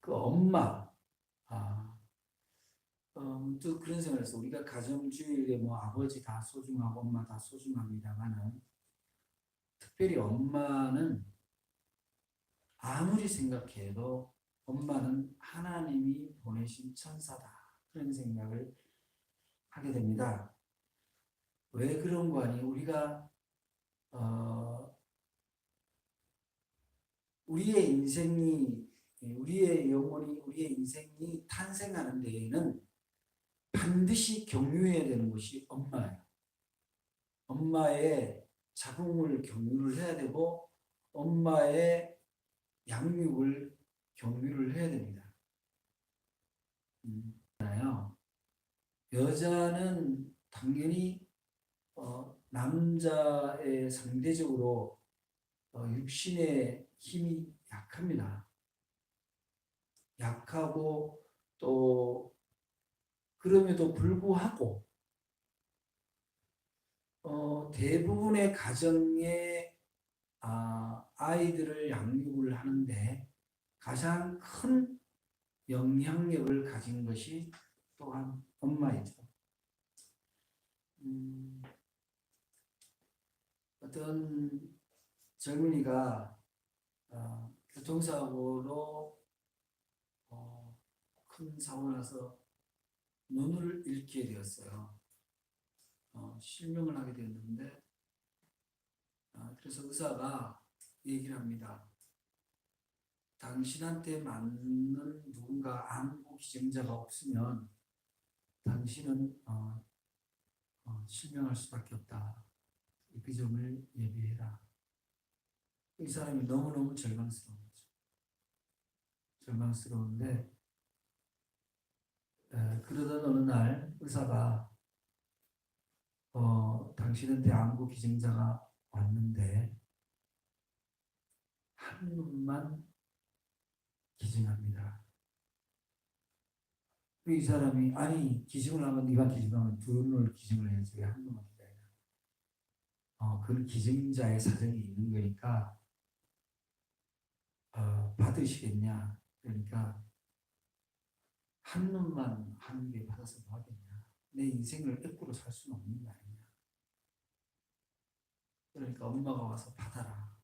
그 엄마, 아, 또 그런 생각을 했어. 우리가 가정주의에 뭐 아버지 다 소중하고 엄마 다 소중합니다만은 특별히 엄마는 아무리 생각해도 엄마는 하나님이 보내신 천사다. 그런 생각을 하게 됩니다. 왜 그런 거 아니? 우리가 우리의 인생이 우리의 영혼이 우리의 인생이 탄생하는 데에는 반드시 경유해야 되는 것이 엄마예요. 엄마의 자궁을 경유를 해야 되고 엄마의 양육을 경유를 해야 됩니다. 여자는 당연히 남자의 상대적으로 육신의 힘이 약합니다. 약하고 또 그럼에도 불구하고 대부분의 가정에 아이들을 양육을 하는데 가장 큰 영향력을 가진 것이 또한 엄마이죠. 어떤 젊은이가 교통사고로 큰 사고 나서 눈을 잃게 되었어요. 실명을 하게 되었는데 그래서 의사가 얘기를 합니다. 당신한테 맞는 누군가 안구 기증자가 없으면 당신은 실명할 수밖에 없다. 그 점을 예비해라. 이 사람이 너무너무 절망스러운 거죠. 절망스러운데 그러던 어느 날 의사가 당신한테 안구 기증자가 왔는데 한 눈만 기증합니다. 이 사람이 아니 기증을 하면 네가 기증하면 두 눈을 기증을 해야지 왜 한 눈만 기증해? 그건 기증자의 사정이 있는 거니까 받으시겠냐? 그러니까 한 눈만 한 개 받아서 뭐 하겠냐? 내 인생을 거꾸로 살 수는 없는 거 아니냐? 그러니까 엄마가 와서 받아라.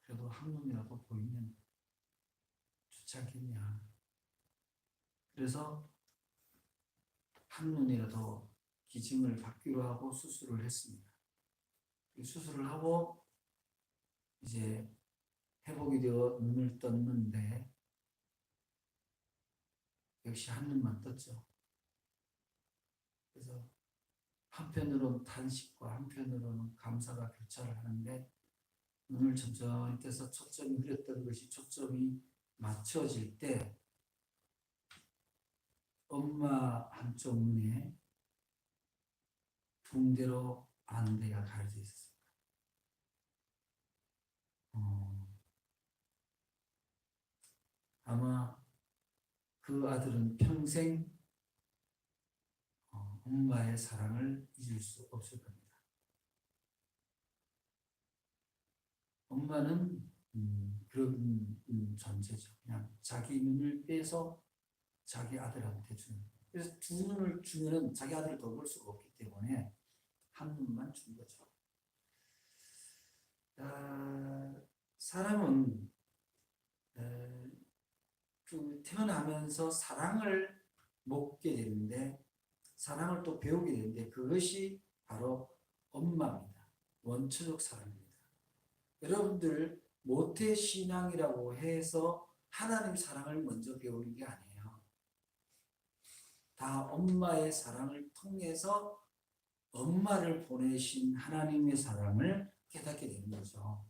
그래도 한 눈이라도 보이면 좋지 않겠냐? 그래서 한 눈이라도 기증을 받기로 하고 수술을 했습니다. 수술을 하고 이제 회복이 되어 눈을 떴는데 역시 한 눈만 떴죠. 그래서 한편으로는 탄식과 한편으로는 감사가 교차를 하는데 눈을 천천히 떠서 초점이 흐렸던 것이 초점이 맞춰질 때 엄마 한쪽 눈에 붕대로 안대가 가려져 있었습니다. 아마 그 아들은 평생 엄마의 사랑을 잊을 수 없을 겁니다. 엄마는 그런 존재죠. 그냥 자기 눈을 빼서 자기 아들한테 주는. 그래서 두 눈을 주면은 자기 아들을 더 볼 수가 없기 때문에 한 눈만 준 거죠. 사람은 태어나면서 사랑을 먹게 되는데 사랑을 또 배우게 되는데 그것이 바로 엄마입니다. 원초적 사랑입니다. 여러분들 모태신앙이라고 해서 하나님 사랑을 먼저 배우는 게 아니에요. 다 엄마의 사랑을 통해서 엄마를 보내신 하나님의 사랑을 깨닫게 되는 거죠.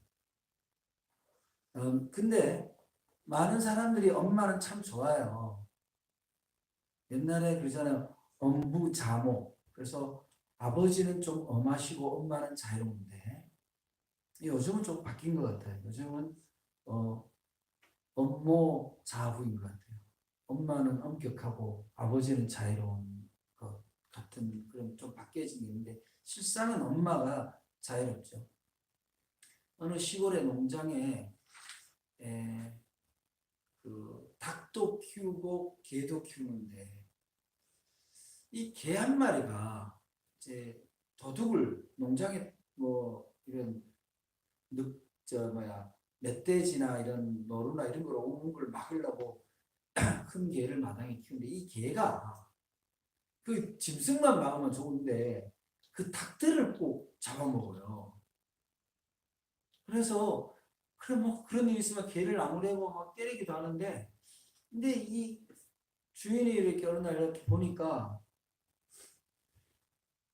근데 많은 사람들이 엄마는 참 좋아요. 옛날에 그러잖아요. 엄부자모. 그래서 아버지는 좀 엄하시고 엄마는 자유로운데 요즘은 좀 바뀐 것 같아요. 요즘은 엄모자부인 것 같아요. 엄마는 엄격하고 아버지는 자유로운 것 같은 그런 좀 바뀌어진 게 있는데 실상은 엄마가 자유롭죠. 어느 시골의 농장에 그 닭도 키우고 개도 키우는데 이 개 한 마리가 이제 도둑을 농장에 뭐 이런 멧돼지나 이런 노루나 이런 걸 오는 걸 막으려고 큰 개를 마당에 키우는데 이 개가 그 짐승만 막으면 좋은데 그 닭들을 꼭 잡아먹어요. 그래서 그래 뭐 그런 일이 있으면 개를 아무래도 막 때리기도 하는데 근데 이 주인이 이렇게 어느 날 이렇게 보니까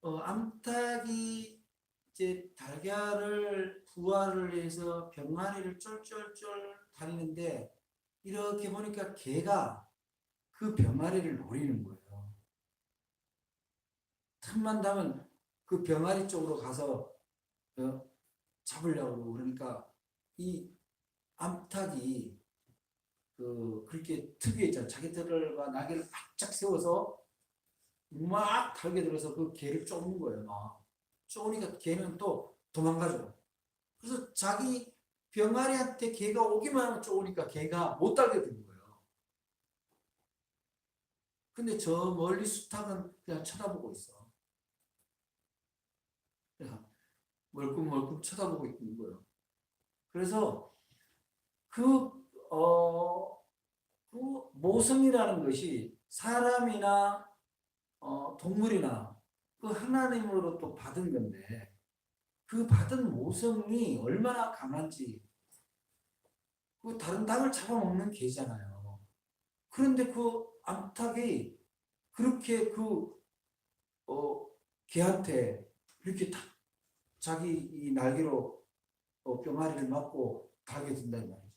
암탉이 이제 달걀을 부화를 해서 병아리를 쫄쫄쫄 다니는데 이렇게 보니까 개가 그 병아리를 노리는 거예요. 틈만 나면 그 병아리 쪽으로 가서 잡으려고 그러니까 이 암탉이 그렇게 특유의 있잖아. 자기 털과 날개를 바짝 세워서 막 달겨들어서 그 개를 쫓는 거예요. 막 쫓으니까 개는 또 도망가죠. 그래서 자기 병아리한테 개가 오기만 하면 쫓으니까 개가 못 달겨드는 거예요. 근데 저 멀리 수탉은 그냥 쳐다보고 있어. 그냥 멀끔멀끔 쳐다보고 있는 거예요. 그래서 그, 그 모성이라는 것이 사람이나 동물이나 그 하나님으로 또 받은 건데 그 받은 모성이 얼마나 강한지 그 다른 닭을 잡아먹는 개잖아요. 그런데 그 암탉이 그렇게 어, 개한테 이렇게 자기 이 날개로 병아리를 맞고 달겨든다는 말이죠.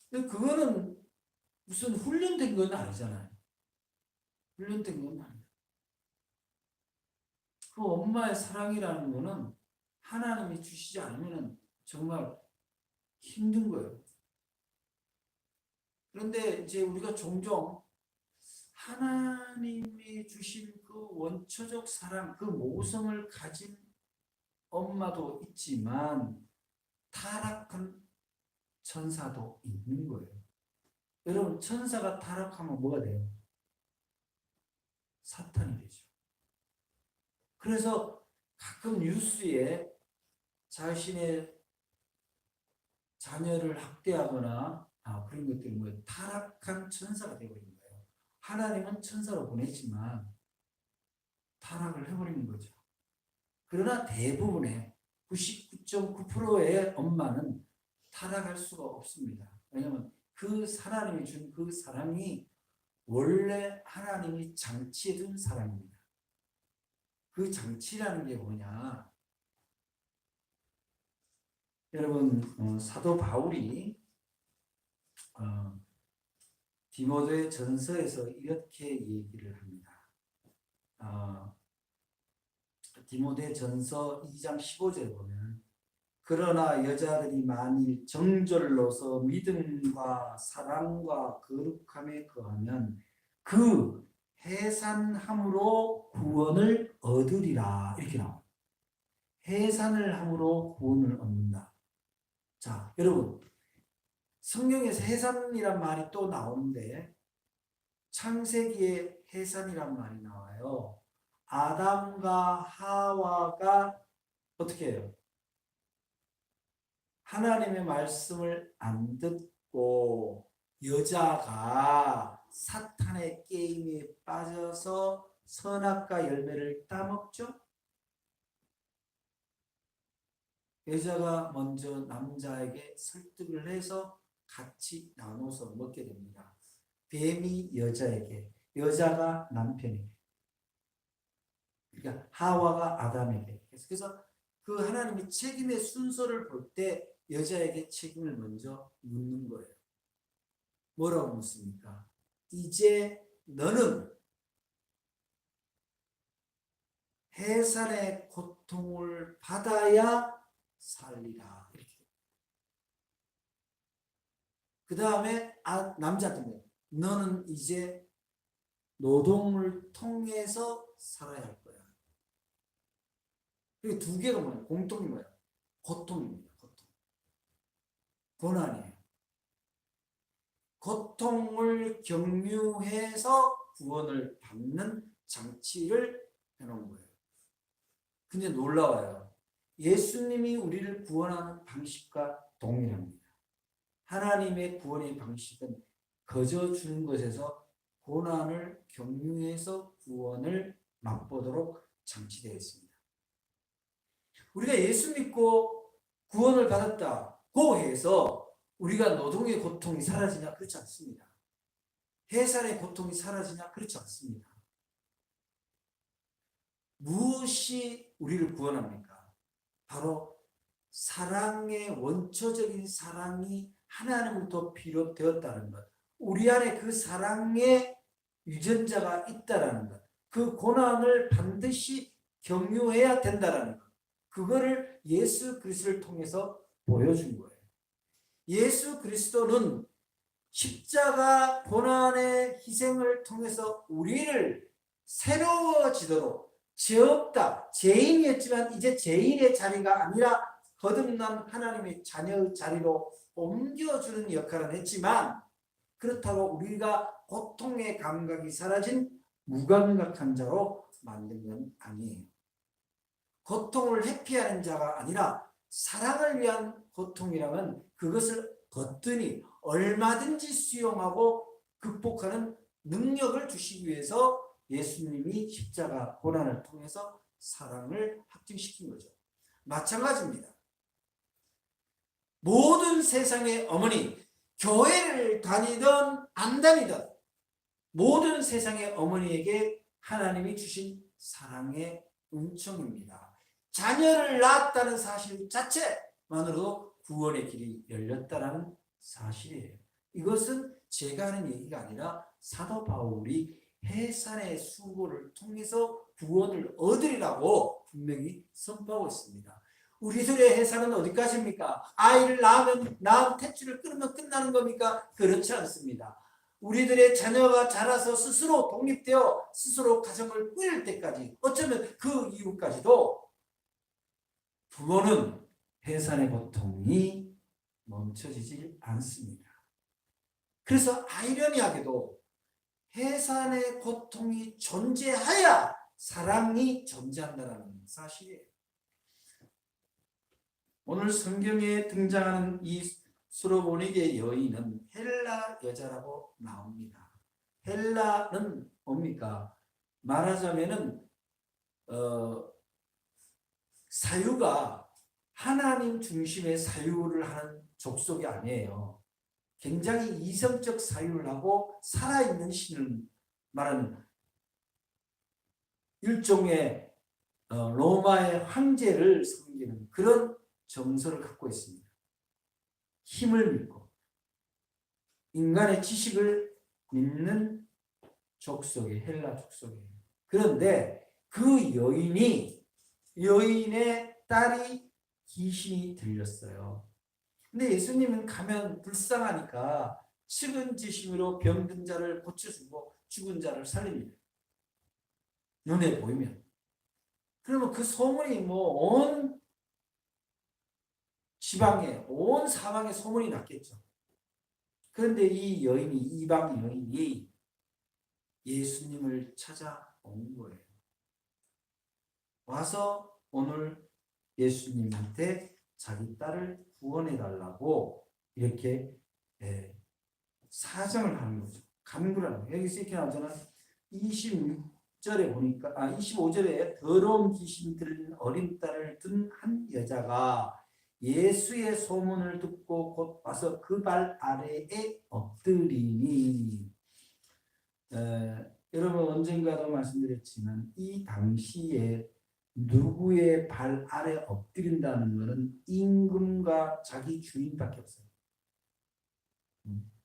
근데 그거는 무슨 훈련된 건 아니잖아요. 훈련된 건 아니에요. 그 엄마의 사랑이라는 거는 하나님이 주시지 않으면 정말 힘든 거예요. 그런데 이제 우리가 종종 하나님이 주신 그 원초적 사랑, 그 모성을 가진 엄마도 있지만 타락한 천사도 있는 거예요. 여러분, 천사가 타락하면 뭐가 돼요? 사탄이 되죠. 그래서 가끔 뉴스에 자신의 자녀를 학대하거나 그런 것들이 뭐예요? 타락한 천사가 되어버린 거예요. 하나님은 천사로 보냈지만 타락을 해버리는 거죠. 그러나 대부분의 99.9%의 엄마는 타락할 수가 없습니다. 왜냐하면 그 하나님이 준 그 사랑이 원래 하나님이 장치해둔 사랑입니다. 그 장치라는 게 뭐냐? 여러분 사도 바울이 디모데 전서에서 이렇게 얘기를 합니다. 디모데 전서 2장 15절에 보면 그러나 여자들이 만일 정절로서 믿음과 사랑과 거룩함에 거하면 그 해산함으로 구원을 얻으리라 이렇게 나와요. 해산을 함으로 구원을 얻는다. 자, 여러분 성경에서 해산이란 말이 또 나오는데 창세기에 해산이란 말이 나와요. 아담과 하와가 어떻게 해요? 하나님의 말씀을 안 듣고 여자가 사탄의 게임에 빠져서 선악과 열매를 따먹죠? 여자가 먼저 남자에게 설득을 해서 같이 나눠서 먹게 됩니다. 뱀이 여자에게, 여자가 남편에게, 그러니까 하와가 아담에게. 그래서 그 하나님이 책임의 순서를 볼 때 여자에게 책임을 먼저 묻는 거예요. 뭐라고 묻습니까? 이제 너는 해산의 고통을 받아야 살리라. 이렇게. 그 다음에 남자한테 너는 이제 노동을 통해서 살아야 할 거야. 그리고 두 개가 뭐예요? 공통이 뭐예요? 고통입니다. 고통. 고난이에요. 고통을 경유해서 구원을 받는 장치를 해놓은 거예요. 근데 놀라워요. 예수님이 우리를 구원하는 방식과 동일합니다. 하나님의 구원의 방식은 거저 주는 것에서 고난을 경유해서 구원을 맛보도록 장치되어 있습니다. 우리가 예수 믿고 구원을 받았다고 해서 우리가 노동의 고통이 사라지냐? 그렇지 않습니다. 해산의 고통이 사라지냐? 그렇지 않습니다. 무엇이 우리를 구원합니까? 바로 사랑의 원초적인 사랑이 하나님으로부터 비롯되었다는 것, 우리 안에 그 사랑의 유전자가 있다는 것, 그 고난을 반드시 경유해야 된다는 것, 그거를 예수 그리스도를 통해서 보여준 거예요. 예수 그리스도는 십자가 고난의 희생을 통해서 우리를 새로워지도록, 죄 없다, 죄인이었지만 이제 죄인의 자리가 아니라 거듭난 하나님의 자녀의 자리로 옮겨주는 역할을 했지만, 그렇다고 우리가 고통의 감각이 사라진 무감각한 자로 만든 건 아니에요. 고통을 회피하는 자가 아니라 사랑을 위한 고통이라면 그것을 거뜬히 얼마든지 수용하고 극복하는 능력을 주시기 위해서 예수님이 십자가 고난을 통해서 사랑을 확증시킨 거죠. 마찬가지입니다. 모든 세상의 어머니, 교회를 다니든 안 다니든 모든 세상의 어머니에게 하나님이 주신 사랑의 은총입니다. 자녀를 낳았다는 사실 자체만으로도 구원의 길이 열렸다는 사실이에요. 이것은 제가 하는 얘기가 아니라 사도 바울이 해산의 수고를 통해서 구원을 얻으리라고 분명히 선포하고 있습니다. 우리들의 해산은 어디까지입니까? 아이를 낳으면 낳은 탯줄을 끊으면 끝나는 겁니까? 그렇지 않습니다. 우리들의 자녀가 자라서 스스로 독립되어 스스로 가정을 꾸릴 때까지, 어쩌면 그 이후까지도 부모는 해산의 고통이 멈춰지지 않습니다. 그래서 아이러니하게도 해산의 고통이 존재해야 사랑이 존재한다는 사실이에요. 오늘 성경에 등장하는 이 수로보니게 여인은 헬라 여자라고 나옵니다. 헬라는 뭡니까? 말하자면은 사유가 하나님 중심의 사유를 하는 족속이 아니에요. 굉장히 이성적 사유를 하고 살아있는 신을 말하는 일종의 로마의 황제를 섬기는 그런 정서를 갖고 있습니다. 힘을 믿고 인간의 지식을 믿는 족속이 헬라 족속이에요. 그런데 그 여인의 딸이 귀신이 들렸어요. 근데 예수님은 가면 불쌍하니까 측은지심으로 병든 자를 고쳐주고 죽은 자를 살립니다. 눈에 보이면. 그러면 그 소문이 온 지방에, 온 사방에 소문이 났겠죠. 그런데 이 여인이, 이방 여인이 예수님을 찾아온 거예요. 와서 오늘 예수님한테 자기 딸을 구원해달라고 이렇게 사정을 하는 거죠. 간구를 하는 거예요. 여기서 이렇게 나오잖아요. 26절에 보니까, 25절에 더러운 귀신 들린 어린 딸을 둔 한 여자가 예수의 소문을 듣고 곧 와서 그 발 아래에 엎드리니. 여러분 언젠가도 말씀드렸지만 이 당시에 누구의 발 아래 엎드린다는 것은 임금과 자기 주인밖에 없어요.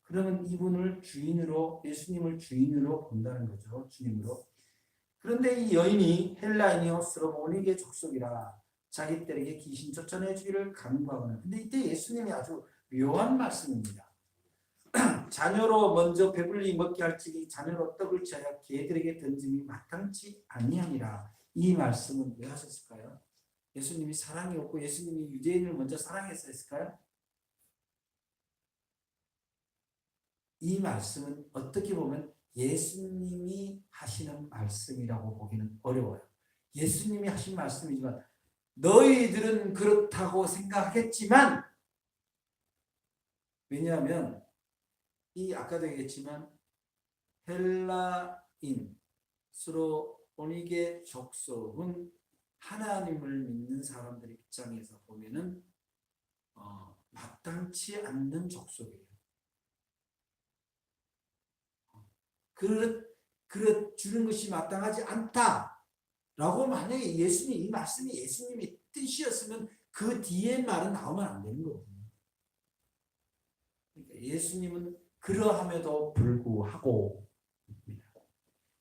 그러면 이분을 주인으로, 예수님을 주인으로 본다는 거죠. 주님으로. 그런데 이 여인이 헬라인이요 스로보니게 족속이라 자기 딸에게 귀신 쫓아내 주기를 간구하거나. 근데 이때 예수님이 아주 묘한 말씀입니다. 자녀로 먼저 배불리 먹게 할지니 자녀로 떡을 취하여 개들에게 던짐이 마땅치 아니하니라. 이 말씀은 왜 하셨을까요? 예수님이 사랑이 없고 예수님이 유대인을 먼저 사랑해서 했을까요? 이 말씀은 어떻게 보면 예수님이 하시는 말씀이라고 보기는 어려워요. 예수님이 하신 말씀이지만 너희들은 그렇다고 생각하겠지만, 왜냐하면 이 아까도 얘기했지만 헬라인 스로보니게 족속은 하나님을 믿는 사람들 입장에서 보면은 마땅치 않는 족속이에요. 그릇 주는 것이 마땅하지 않다라고 만약에 예수님 이 말씀이 예수님의 뜻이었으면 그 뒤에 말은 나오면 안 되는 거거든요. 그러니까 예수님은 그러함에도 불구하고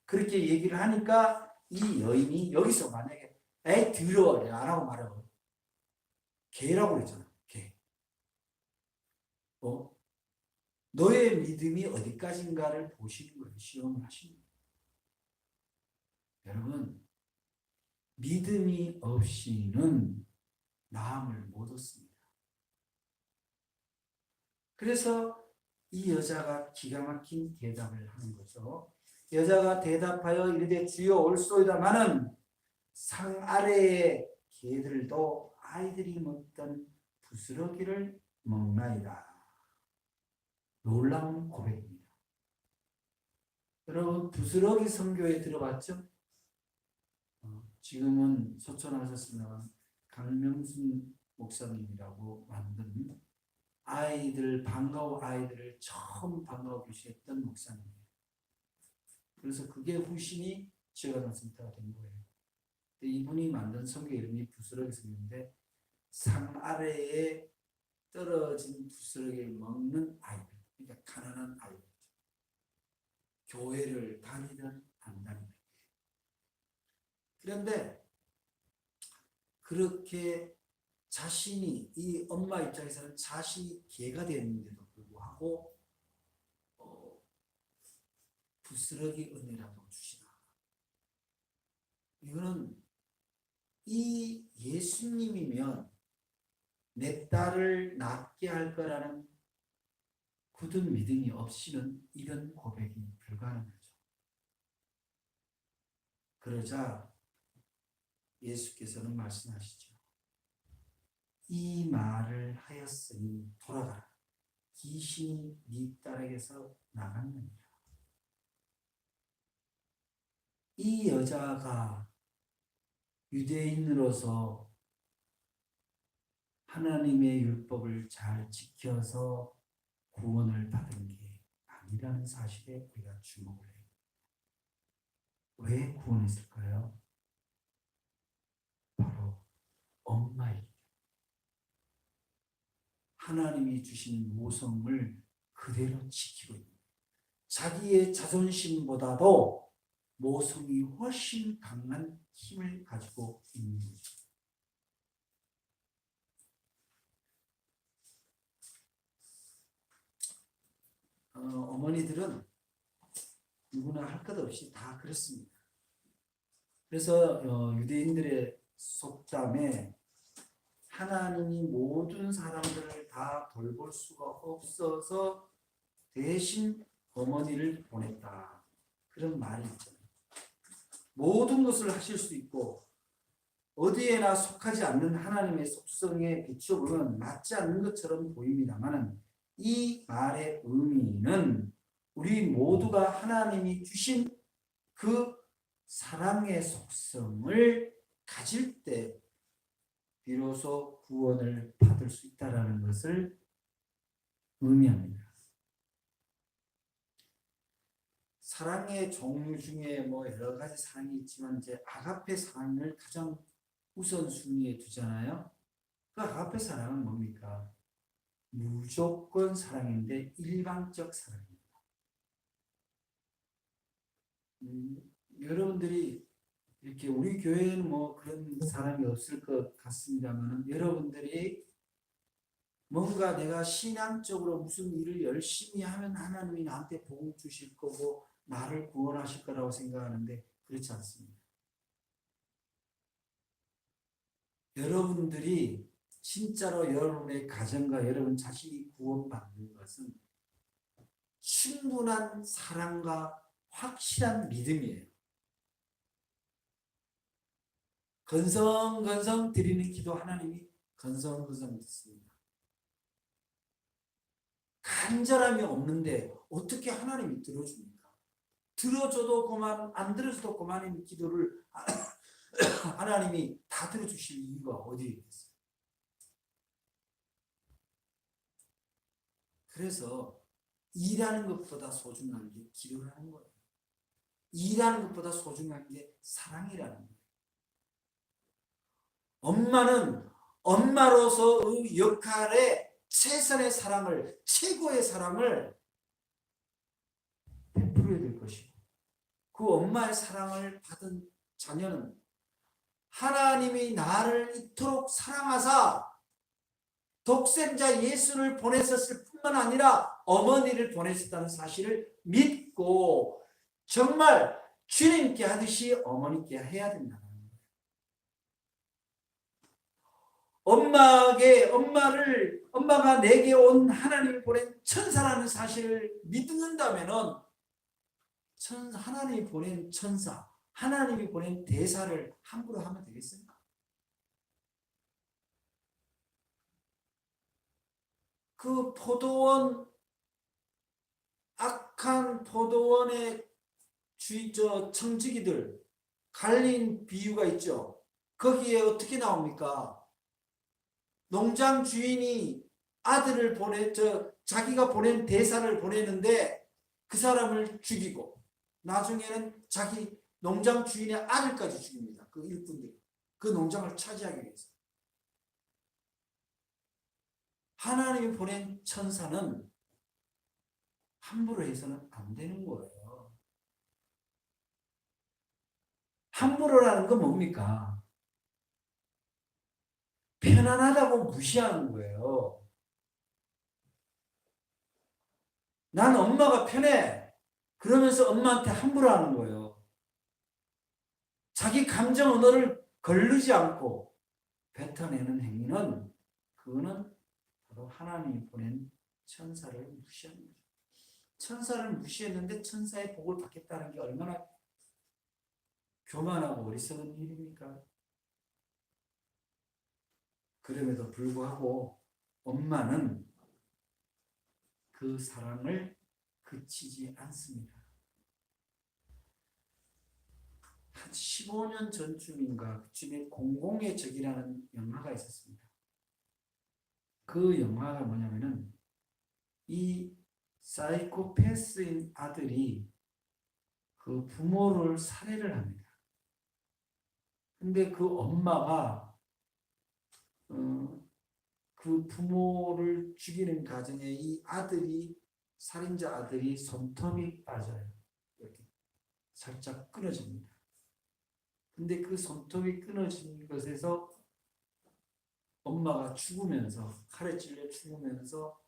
그렇게 얘기를 하니까 이 여인이 여기서 만약에 에이 더러워 안 하고 말하고 개라고 그랬잖아. 개. 너의 믿음이 어디까지인가를 보시는 거예요. 시험을 하시는 거예요. 여러분, 믿음이 없이는 나음을 못 얻습니다. 그래서 이 여자가 기가 막힌 대답을 하는 거죠. 여자가 대답하여 이르되 주여 올소이다마는 상 아래의 개들도 아이들이 먹던 부스러기를 먹나이다. 놀라운 고백입니다. 여러분 부스러기 선교에 들어봤죠? 지금은 소천하셨으면 강명순 목사님이라고 만든 반가워 아이들을 처음 반가워 교시했던 목사님이에요. 그래서 그게 후신이 지어가센터가 된 거예요. 이분이 만든 선교 이름이 부스러기 선교인데 상 아래에 떨어진 부스러기를 먹는 아이들, 그러니까 가난한 아이들, 교회를 다니든 안 다니든. 그런데 그렇게 자신이 이 엄마 입장에서는 자신이 개가 되었는데도 불구하고 부스러기 은혜라도 주시나. 이거는 이 예수님이면 내 딸을 낫게 할 거라는 굳은 믿음이 없이는 이런 고백이 불가능하죠. 그러자 예수께서는 말씀하시죠. 이 말을 하였으니 돌아가라. 귀신이 네 딸에게서 나갔느니라. 이 여자가 유대인으로서 하나님의 율법을 잘 지켜서 구원을 받은 게 아니라는 사실에 우리가 주목을 해요. 왜 구원했을까요? 바로 엄마이기. 하나님이 주신 모성을 그대로 지키고 있는 거예요. 자기의 자존심보다도 모성이 훨씬 강한 힘을 가지고 있는 거죠. 어머니들은 누구나 할 것 없이 다 그렇습니다. 그래서 유대인들의 속담에 하나님이 모든 사람들을 다 돌볼 수가 없어서 대신 어머니를 보냈다. 그런 말이 있잖아요. 모든 것을 하실 수 있고 어디에나 속하지 않는 하나님의 속성에 비춰보면 맞지 않는 것처럼 보입니다만 이 말의 의미는 우리 모두가 하나님이 주신 그 사랑의 속성을 가질 때 비로소 구원을 받을 수 있다는 것을 의미합니다. 사랑의 종류 중에 여러 가지 사랑이 있지만 이제 아가페 사랑을 가장 우선순위에 두잖아요. 그 아가페 사랑은 뭡니까? 무조건 사랑인데 일방적 사랑입니다. 여러분들이 이렇게 우리 교회에는 그런 사람이 없을 것 같습니다만 여러분들이 뭔가 내가 신앙적으로 무슨 일을 열심히 하면 하나님이 나한테 복 주실 거고 나를 구원하실 거라고 생각하는데 그렇지 않습니다. 여러분들이 진짜로 여러분의 가정과 여러분 자신이 구원받는 것은 충분한 사랑과 확실한 믿음이에요. 건성건성 드리는 기도 하나님이 건성건성 듣습니다. 간절함이 없는데 어떻게 하나님이 들어줍니까? 들어줘도 그만, 안 들어줘도 그만인 기도를 하나님이 다 들어주실 이유가 어디에 있겠어요? 그래서 일하는 것보다 소중한 게 기도를 하는 거예요. 일하는 것보다 소중한 게 사랑이라는 거예요. 엄마는 엄마로서의 역할에 최선의 사랑을, 최고의 사랑을 베풀어야 될 것이고, 그 엄마의 사랑을 받은 자녀는 하나님이 나를 이토록 사랑하사 독생자 예수를 보내셨을 뿐만 아니라 어머니를 보내셨다는 사실을 믿고 정말 주님께 하듯이 어머니께 해야 된다는 거예요. 엄마가 내게 온 하나님이 보낸 천사라는 사실을 믿는다면은 하나님이 보낸 천사, 하나님이 보낸 대사를 함부로 하면 되겠습니까? 그 악한 포도원의 청지기들 갈린 비유가 있죠. 거기에 어떻게 나옵니까? 농장 주인이 아들을 자기가 보낸 대사를 보내는데 그 사람을 죽이고 나중에는 자기 농장 주인의 아들까지 죽입니다. 그 일꾼들, 그 농장을 차지하기 위해서. 하나님이 보낸 천사는 함부로 해서는 안 되는 거예요. 함부로라는 건 뭡니까? 편안하다고 무시하는 거예요. 난 엄마가 편해. 그러면서 엄마한테 함부로 하는 거예요. 자기 감정 언어를 거르지 않고 뱉어내는 행위는 그거는 바로 하나님이 보낸 천사를 무시하는 거죠. 천사를 무시했는데 천사의 복을 받겠다는 게 얼마나 교만하고 어리석은 일입니까? 그럼에도 불구하고 엄마는 그 사랑을 그치지 않습니다. 한 15년 전쯤인가 그쯤에 공공의 적이라는 영화가 있었습니다. 그 영화가 뭐냐면은 이 사이코패스인 아들이 그 부모를 살해를 합니다. 근데 그 엄마가 그 부모를 죽이는 과정에 이 살인자 아들이 손톱이 빠져요. 이렇게 살짝 끊어집니다. 근데 그 손톱이 끊어진 것에서 엄마가 죽으면서, 칼에 찔려 죽으면서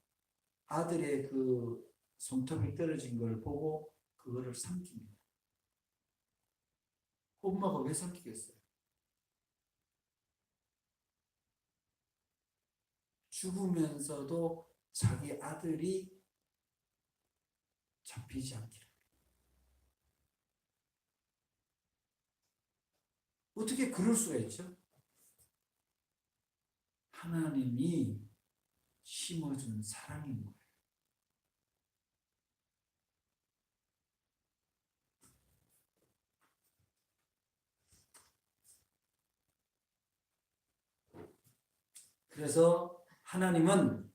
아들의 그 손톱이 떨어진 걸 보고 그거를 삼킵니다. 엄마가 왜 삼키겠어요? 죽으면서도 자기 아들이 잡히지 않기를. 어떻게 그럴 수가 있죠? 하나님이 심어준 사랑인 거예요. 그래서 하나님은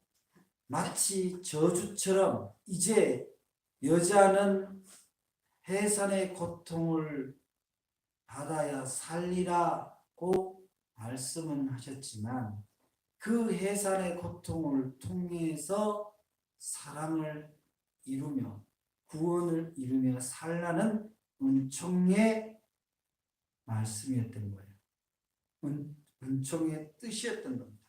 마치 저주처럼 이제 여자는 해산의 고통을 받아야 살리라고 말씀은 하셨지만 그 해산의 고통을 통해서 사랑을 이루며 구원을 이루며 살라는 은총의 말씀이었던 거예요. 은총의 뜻이었던 겁니다.